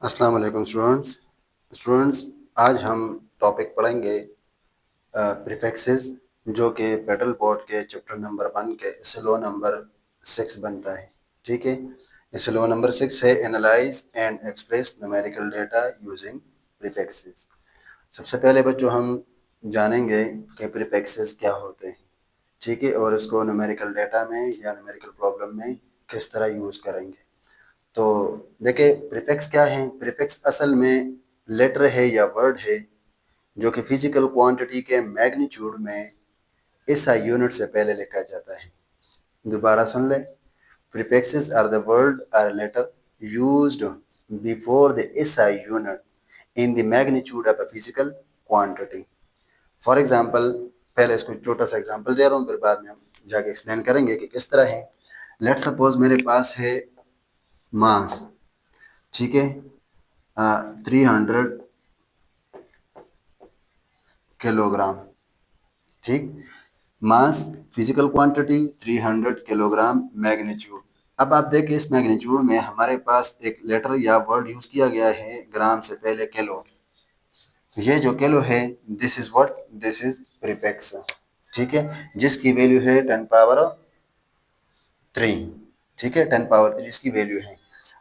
अस्सलाम वालेकुम स्टूडेंट्स आज हम टॉपिक पढ़ेंगे प्रीफिक्सेस जो कि फेडरल बोर्ड के चैप्टर नंबर 1 के इसे लॉ नंबर 6 बनता है। ठीक है, इसे लॉ नंबर 6 है analyse and express numerical data using prefixes. सबसे पहले बच्चों हम जानेंगे कि प्रीफिक्सेस क्या होते हैं। ठीक है, और इसको न्यूमेरिकल डेटा में या न्यूमेरिकल प्रॉब्लम में किस तरह यूज़ करेंगे। तो देखिए प्रीफिक्स क्या है। प्रीफिक्स असल में लेटर है या वर्ड है जो कि फिजिकल क्वांटिटी के मैग्नीट्यूड में SI यूनिट से पहले लिखा जाता है। दोबारा सुन ले, prefixes are the word or letter used before the SI unit in the magnitude of a physical quantity. For example, पहले इसको छोटा सा एग्जाम्पल दे रहा हूँ, फिर बाद में हम जाके एक्सप्लेन करेंगे कि किस तरह है। लेट सपोज मेरे पास है मास। ठीक है, 300 किलोग्राम। ठीक, मास फिजिकल क्वांटिटी 300 किलोग्राम मैग्नीट्यूड। अब आप देखिए इस मैग्नीट्यूड में हमारे पास एक लेटर या वर्ड यूज किया गया है ग्राम से पहले किलो। ये जो किलो है this is what, this is prefix. ठीक है, जिसकी वैल्यू है 10 पावर 3। ठीक है, 10 पावर 3 इसकी वैल्यू है।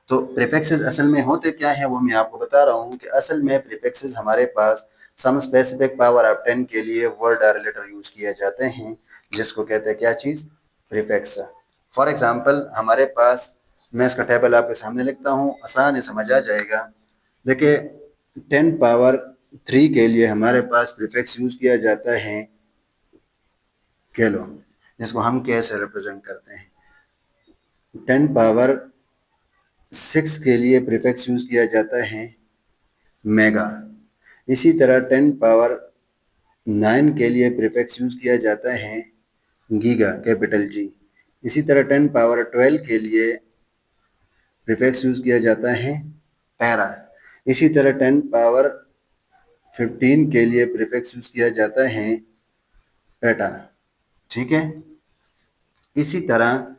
तो प्रीफिक्सेस असल में होते क्या है वो मैं आपको बता रहा हूँ कि असल में प्रीफिक्सेस हमारे पास सम स्पेसिफिक पावर ऑफ 10 के लिए वर्ड और लेटर यूज किए जाते हैं, जिसको कहते हैं क्या चीज, प्रीफिक्स। फॉर एग्जांपल हमारे पास, मैं इसका टेबल आपके सामने लिखता हूँ, आसान है, समझ आ जाएगा। देखिए 10 पावर 3 के लिए हमारे पास प्रीफिक्स यूज किया जाता है किलो, जिसको हम के से रिप्रेजेंट करते हैं। 10 पावर 6 के लिए प्रीफिक्स यूज किया जाता है मेगा। इसी तरह 10 पावर 9 के लिए प्रीफिक्स यूज किया जाता है गीगा, कैपिटल जी। इसी तरह 10 पावर 12 के लिए प्रीफिक्स यूज किया जाता है पैरा। इसी तरह 10 पावर 15 के लिए प्रीफिक्स यूज किया जाता है पेटा। ठीक है, इसी तरह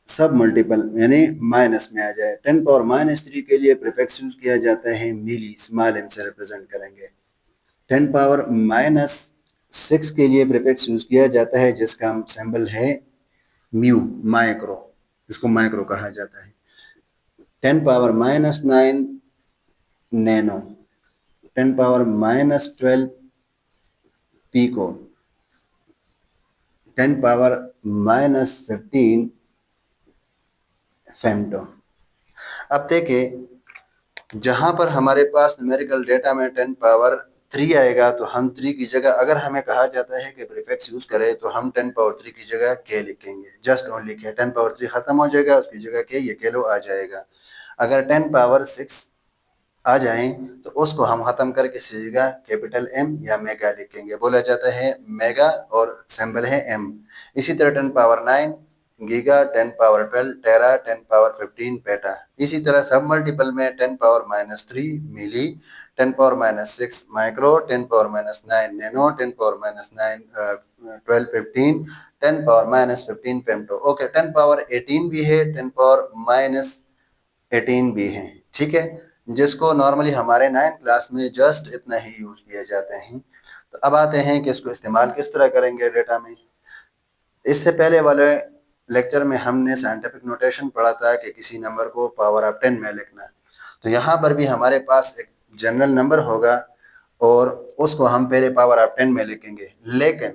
सब मल्टीपल यानी माइनस में आ जाए, 10 पावर-3 के लिए प्रीफिक्स यूज किया जाता है मिली, स्मॉल एम से रिप्रेजेंट करेंगे। 10 पावर-6 के लिए प्रीफिक्स यूज किया जाता है जिसका सिंबल है म्यू, माइक्रो, इसको माइक्रो कहा जाता है। 10 power nano, 10 पावर-12 pico, 10 power femto. अब देखिए जहां पर हमारे पास न्यूमेरिकल डेटा में 10 पावर 3 आएगा तो हम 3 की जगह, अगर हमें कहा जाता है कि प्रीफिक्स यूज करें तो हम 10 पावर 3 की जगह के लिखेंगे, जस्ट ओनली के। 10 पावर 3 खत्म हो जाएगा, उसकी जगह के, ये किलो आ जाएगा। अगर 10 पावर 6 आ जाएं तो उसको हम खत्म करके सीधा कैपिटल एम या मेगा लिखेंगे, बोला जाता है मेगा और सिंबल है एम। इसी तरह 10 power 9 giga, 10 power 12 tera, 10 power 15 peta. इसी तरह सब मल्टीपल में 10 power milli, 10 power micro, 10 power nano, 10 power 15, 10 power femto. Okay, 10 power 18 भी है, 10 पावर-18 भी है। ठीक है, जिसको नॉर्मली हमारे 9th क्लास में जस्ट इतना ही यूज किए जाते हैं। तो अब आते हैं कि इसको इस्तेमाल किस तरह करेंगे डेटा में। इससे पहले वाले लेक्चर में हमने साइंटिफिक नोटेशन पढ़ा था कि किसी नंबर को पावर ऑफ 10 में लिखना। तो यहाँ पर भी हमारे पास एक जनरल नंबर होगा और उसको हम पहले पावर ऑफ 10 में लिखेंगे, लेकिन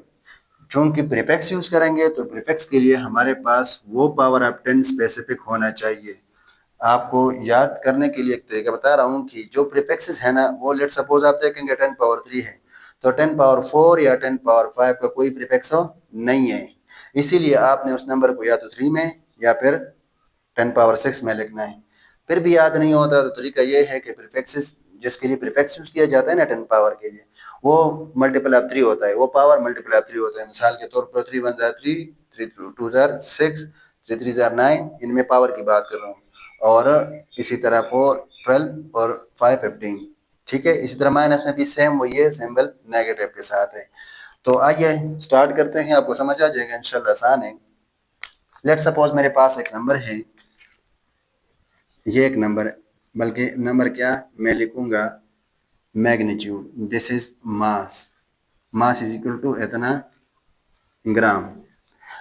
चूंकि प्रीफिक्स यूज करेंगे तो प्रीफिक्स के लिए हमारे पास वो पावर ऑफ 10 स्पेसिफिक होना चाहिए। आपको याद करने के लिए एक तरीका बता रहा हूँ कि जो प्रीफिक्सेस है ना, वो लेट सपोज आप देखेंगे 10 पावर 3 है तो 10 पावर 4 या 10 पावर 5 का कोई प्रीफिक्स हो नहीं है। इसीलिए आपने उस नंबर को या तो 3 में या फिर 10 पावर 6 में लिखना है। फिर भी याद नहीं होता तो तरीका ये है कि प्रीफिक्सेस, जिसके लिए प्रीफिक्स यूज किया जाता है ना 10 पावर के लिए, वो मल्टीपल ऑफ 3 होता है, वो पावर मल्टीपल ऑफ 3 होता है। मिसाल के तौर पर 3 1 3, 3 2 6, 3 3 9, इनमें पावर की बात कर रहा हूँ। और इसी तरह 4 12 और 5 15। ठीक है, इसी तरह माइनस में भी सेम वही है, सिंबल नेगेटिव के साथ है। तो आइए स्टार्ट करते हैं, आपको समझ आ जाएगा इंशाल्लाह, आसान है। लेट सपोज मेरे पास एक नंबर है, ये एक नंबर बल्कि नंबर क्या मैं लिखूंगा magnitude, this is mass, mass is equal to इतना ग्राम।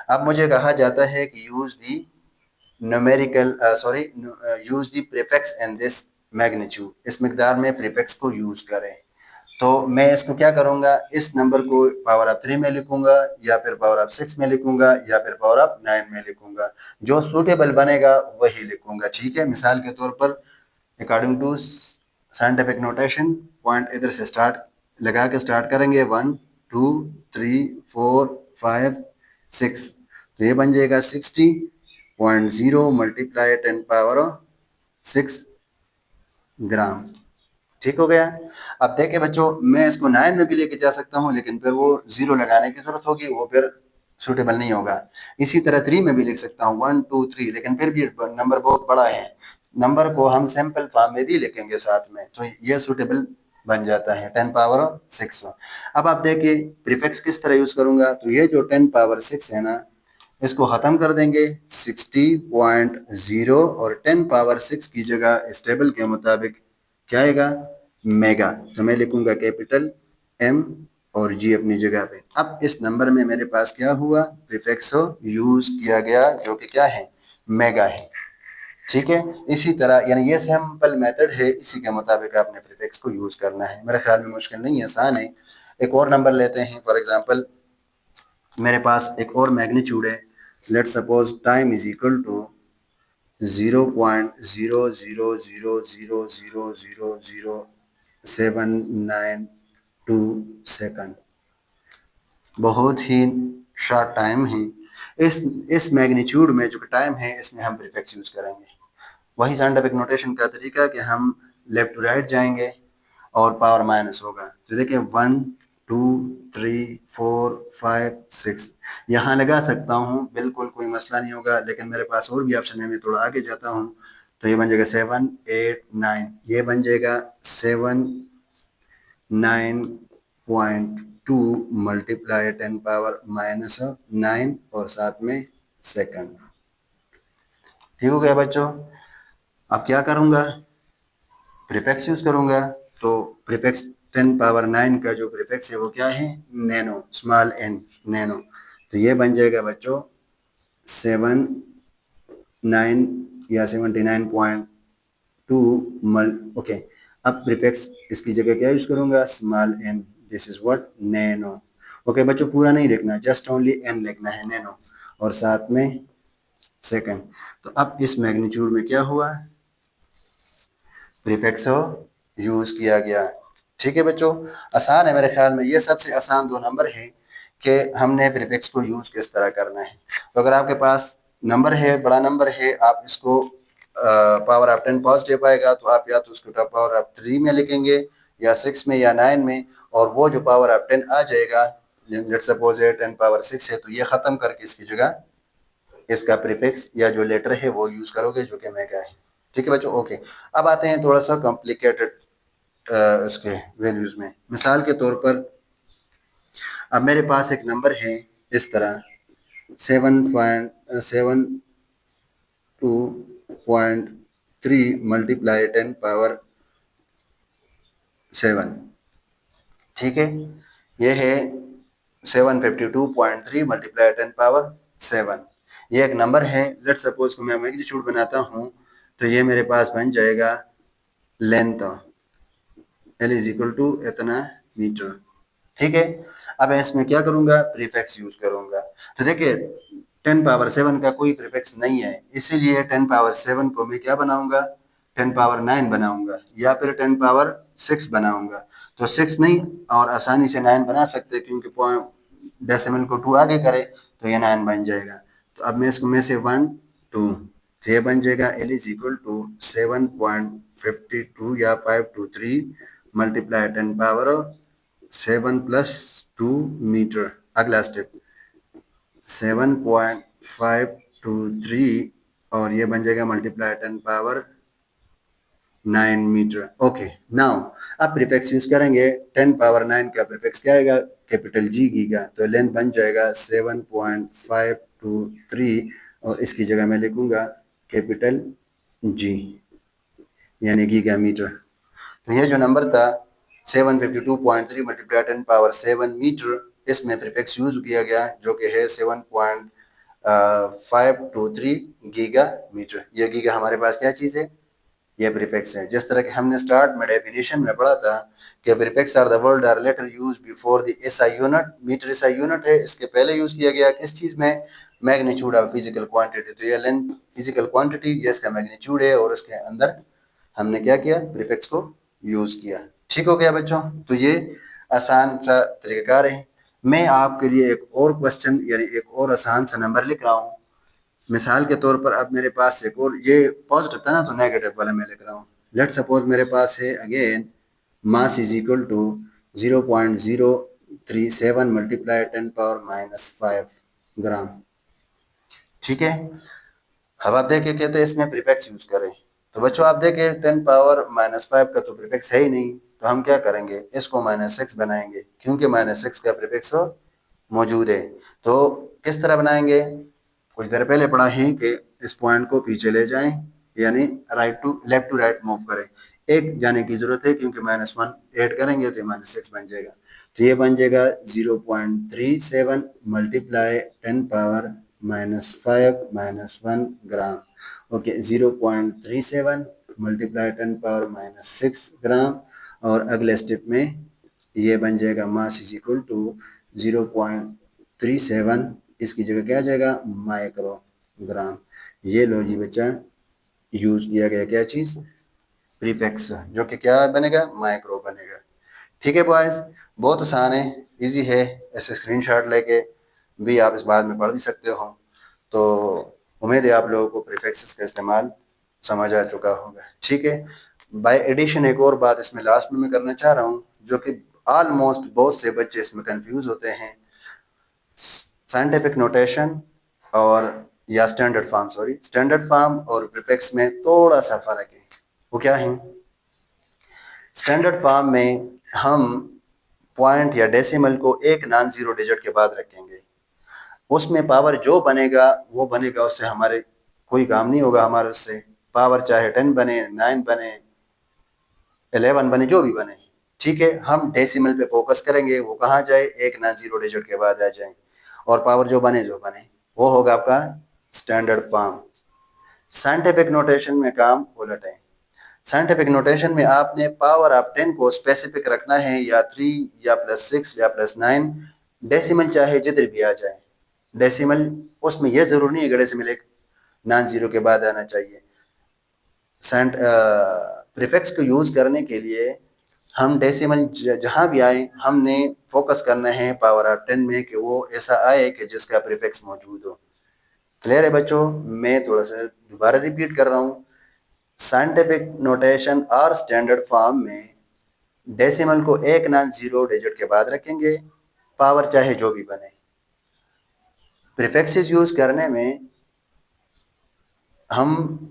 अब मुझे कहा जाता है कि use the numerical use the prefix in this magnitude, इस मिकदार में प्रीफिक्स को यूज करें। तो मैं इसको क्या करूंगा, इस नंबर को पावर ऑफ 3 में लिखूंगा या फिर पावर ऑफ 6 में लिखूंगा या फिर पावर ऑफ 9 में लिखूंगा, जो सूटेबल बनेगा वही लिखूंगा। ठीक है, मिसाल के तौर पर according to scientific notation point इधर से स्टार्ट लगा के स्टार्ट करेंगे 1 2 3 4 5 6, तो ये बन जाएगा 60.0 मल्टीप्लाई 10 पावर 6 ग्राम। ठीक हो गया। अब देखिए बच्चों, मैं इसको 9 में भी लेके जा सकता हूँ, लेकिन फिर वो जीरो लगाने की जरूरत होगी, वो फिर सुटेबल नहीं होगा। इसी तरह 3 में भी लिख सकता हूँ 1 2 3, लेकिन फिर भी नंबर बहुत बड़ा है, नंबर को हम सैंपल फॉर्म में भी लिखेंगे साथ में, तो ये सुटेबल बन जाता है 10 पावर 6। अब आप देखिए प्रीफिक्स किस तरह यूज करूंगा, तो ये जो 10 पावर 6 है ना, इसको खत्म कर देंगे 60.0 और 10 पावर 6 की जगह इस टेबल के मुताबिक क्या आएगा, मेगा, तो मैं लिखूंगा कैपिटल एम और जी अपनी जगह पे। अब इस नंबर में मेरे पास क्या हुआ, प्रीफिक्स यूज किया गया जो कि क्या है, मेगा है। ठीक है, इसी तरह यानी ये सैंपल मेथड है, इसी के मुताबिक आपने प्रीफिक्स को यूज करना है। मेरे ख्याल में मुश्किल नहीं है, आसान है। एक और नंबर लेते हैं, फॉर एग्जांपल मेरे पास एक और मैग्नीट्यूड है, let suppose time is equal to 0.0000000792 second, बहुत ही शॉर्ट टाइम है। इस मैग्नीट्यूड में जो टाइम है इसमें हम प्रीफिक्स यूज करेंगे। वही साइंटिफिक नोटेशन का तरीका कि हम लेफ्ट टू राइट जाएंगे और पावर माइनस होगा, तो देखिए 1 2 3 4 5 6 यहाँ लगा सकता हूँ, बिल्कुल कोई मसला नहीं होगा, लेकिन मेरे पास और भी ऑप्शन है, मैं थोड़ा आगे जाता हूँ, तो ये बन जाएगा 7 8 9, ये बन जाएगा 79.2 मल्टीप्लाई 10 पावर माइनस 9 और साथ में सेकंड। ठीक हो गया बच्चों। अब क्या करूंगा, प्रीफिक्स यूज करूंगा, तो प्रीफिक्स 10 पावर 9 का जो प्रीफिक्स है वो क्या है, नैनो, स्मॉल एन, नैनो, तो ये बन जाएगा बच्चों 79 या 79.2 मल, ओके। अब प्रीफिक्स इसकी जगह क्या यूज करूंगा, small n, this is what, nano. Okay बच्चों, पूरा नहीं लिखना, जस्ट ओनली एन लिखना है, नैनो, और साथ में सेकंड। तो अब इस मैग्नीट्यूड में क्या हुआ, प्रीफिक्स यूज किया गया। ठीक है बच्चों, आसान है, मेरे ख्याल में ये सबसे आसान दो नंबर है कि हमने प्रीफिक्स को यूज किस तरह करना है। तो अगर आपके पास नंबर है, बड़ा नंबर है, आप इसको पावर ऑफ 10 पॉजिटिव आएगा तो आप या तो उसको पावर ऑफ 3 में लिखेंगे या 6 में या 9 में, और वो जो पावर ऑफ 10 आ जाएगा, लेट्स सपोज 10 पावर 6 है, तो ये खत्म करके इसकी जगह इसका प्रीफिक्स या जो लेटर है वो यूज करोगे जो कि मेगा है। ठीक है बच्चों, ओके। अब आते हैं थोड़ा सा कॉम्प्लिकेटेड इसके वैल्यूज में। मिसाल के तौर पर अब मेरे पास एक नंबर है इस तरह 7.2.3 मल्टीप्लाई 10 पावर 7। ठीक है, ये है 752.3 मल्टीप्लाई 10 पावर 7, ये एक नंबर है। लेट सपोज को मैं मैग्नीट्यूड बनाता हूँ, तो ये मेरे पास बन जाएगा length, l is equal to इतना मीटर। ठीक है, अब इसमें क्या करूंगा, प्रीफिक्स यूज करूंगा। तो देखिए 10 पावर 7 का कोई प्रीफिक्स नहीं है, इसीलिए 10 पावर 7 को मैं क्या बनाऊंगा, 10 पावर 9 बनाऊंगा या फिर 10 पावर 6 बनाऊंगा। तो 6 नहीं, और आसानी से 9 बना सकते हैं, क्योंकि पॉइंट डेसिमल को 2 आगे करे तो ये 9 बन जाएगा। तो अब मैं इसको में से 1 2, तो ये बन जाएगा एल इज इक्वल टू 7.52 या 523 मल्टीप्लाई 10 पावर 7 प्लस 2 मीटर। अगला स्टेप 7.523 और ये बन जाएगा multiply 10 power 9 metre. Okay, now अब प्रीफिक्स यूज करेंगे, 10 पावर 9 का प्रीफिक्स क्या आएगा, कैपिटल जी गीगा, तो लेंथ बन जाएगा 7.523 और इसकी जगह मैं लिखूंगा कैपिटल जी। यानी गीगामीटर। तो ये जो नंबर था 752.3 मल्टीप्लाई 10⁻7 मीटर, इसमें प्रीफिक्स यूज किया गया जो कि है 7.523 गीगा मीटर। ये गीगा हमारे पास क्या चीज़ है, ये प्रीफिक्स है। जिस तरह कि हमने स्टार्ट में डेफिनेशन में पढ़ा था कि prefix are the word or letter use before the SI unit. Metre SI unit है, इसके पहले यूज किया गया किस चीज़ में, मैग्नीट्यूड ऑफ फिजिकल क्वांटिटी। तो ये लेंथ फिजिकल क्वांटिटी, ये इसका मैग्नीट्यूड है और इसके अंदर हमने क्या किया, प्रीफिक्स को यूज किया। ठीक हो गया बच्चों। तो ये आसान सा तरीकाकार है। मैं आपके लिए एक और क्वेश्चन यानी एक और आसान सा नंबर लिख रहा हूँ। मिसाल के तौर पर अब मेरे पास एक और, ये पॉजिटिव था ना तो नेगेटिव वाला मैं लिख रहा हूँ। लेट सपोज मेरे पास है again mass is equal to 0.037 multiply 10⁻⁻5 gram. ठीक है। अब आप देखिए कहते हैं इसमें प्रीफिक्स यूज करें। तो बच्चों आप देखिए 10⁻⁻5 का तो प्रीफिक्स है ही नहीं, तो हम क्या करेंगे, इसको -6 बनाएंगे क्योंकि -6 का प्रीफिक्स मौजूद है। तो किस तरह बनाएंगे, कुछ देर पहले पढ़ा है कि इस पॉइंट को पीछे ले जाएं, यानी लेफ्ट टू राइट मूव करें। एक जाने की जरूरत है क्योंकि -1 ऐड करेंगे तो -6 बन जाएगा। तो ये बन जाएगा 0.37 मल्टीप्लाई 10⁻⁻5 - 1 ग्राम। ओके, 0.37 मल्टीप्लाई 10⁻⁻6 ग्राम। और अगले स्टेप में ये बन जाएगा मास इज इक्वल टू 0.37, इसकी जगह क्या आ जाएगा, माइक्रोग्राम। ये लो जी बच्चा, यूज किया गया क्या चीज, प्रीफिक्स, जो कि क्या बनेगा, माइक्रो बनेगा। ठीक है बॉयज, बहुत आसान है, इजी है। ऐसे स्क्रीनशॉट लेके भी आप इस बाद में पढ़ भी सकते हो। तो उम्मीद है आप लोगों को प्रीफिक्सेस का इस्तेमाल समझ आ चुका होगा। ठीक है। बाय एडिशन एक और बात इसमें लास्ट में मैं करना चाह रहा हूँ, जो कि ऑलमोस्ट बहुत से बच्चे इसमें कंफ्यूज होते हैं। साइंटिफिक नोटेशन और या standard form, sorry standard form और प्रीफिक्स में थोड़ा सा फर्क है। वो क्या है, स्टैंडर्ड फॉर्म में हम पॉइंट या डेसिमल को एक नॉन जीरो डिजिट के बाद रखेंगे। उसमें पावर जो बनेगा वो बनेगा, उससे हमारे कोई काम नहीं होगा हमारे उससे। पावर चाहे 10 बने, 9 बने, 11 बने, जो भी बने। ठीक है, हम डेसिमल पे फोकस करेंगे, वो कहाँ जाए, एक नॉन जीरो डिजिट के बाद आ जाए। और पावर जो बने वो होगा आपका स्टैंडर्ड फॉर्म। साइंटिफिक नोटेशन में काम उलट है। साइंटिफिक नोटेशन में आपने पावर ऑफ 10 को स्पेसिफिक रखना है, या 3 या +6 या +9, डेसिमल चाहे जिधर भी आ जाए। डेसिमल उसमें यह जरूरी नहीं है कि डेसिमल एक नॉन जीरो के बाद आना चाहिए। प्रीफिक्स को यूज करने के लिए हम डेसिमल जहां भी आए हमने फोकस करना है पावर ऑफ 10 में कि वो ऐसा आए कि जिसका प्रीफिक्स मौजूद हो। क्लियर है बच्चों, मैं थोड़ा सा दोबारा रिपीट कर रहा हूँ। साइंटिफिक नोटेशन और स्टैंडर्ड फॉर्म में डेसिमल को एक नॉन जीरो डिजिट के बाद रखेंगे, पावर चाहे जो भी बने। प्रीफिक्सेस यूज करने में हम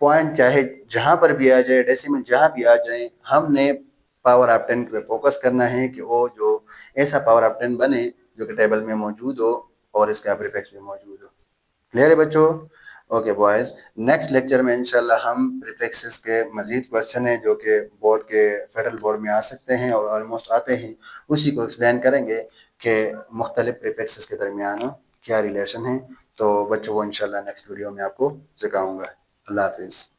पॉइंट चाहे जहां पर भी आ जाए, डेसिमल जहां भी आ जाए, हमने पावर ऑफ 10 पे फोकस करना है कि वो जो ऐसा पावर ऑफ 10 बने जो कि टेबल में मौजूद हो और इसका प्रीफिक्स भी मौजूद हो। क्लियर है बच्चों। ओके बॉयज, नेक्स्ट लेक्चर में इंशाल्लाह हम प्रीफिक्सेस के मजीद क्वेश्चन है जो कि बोर्ड के फेडरल बोर्ड में आ सकते हैं और ऑलमोस्ट आते हैं, उसी को एक्सप्लेन करेंगे कि मुख्तलिफ प्रीफिक्सेस के दरमियान क्या रिलेशन है। तो बच्चों को इंशाल्लाह नेक्स्ट वीडियो में आपको सिखाऊंगा। अल्लाह हाफिज़।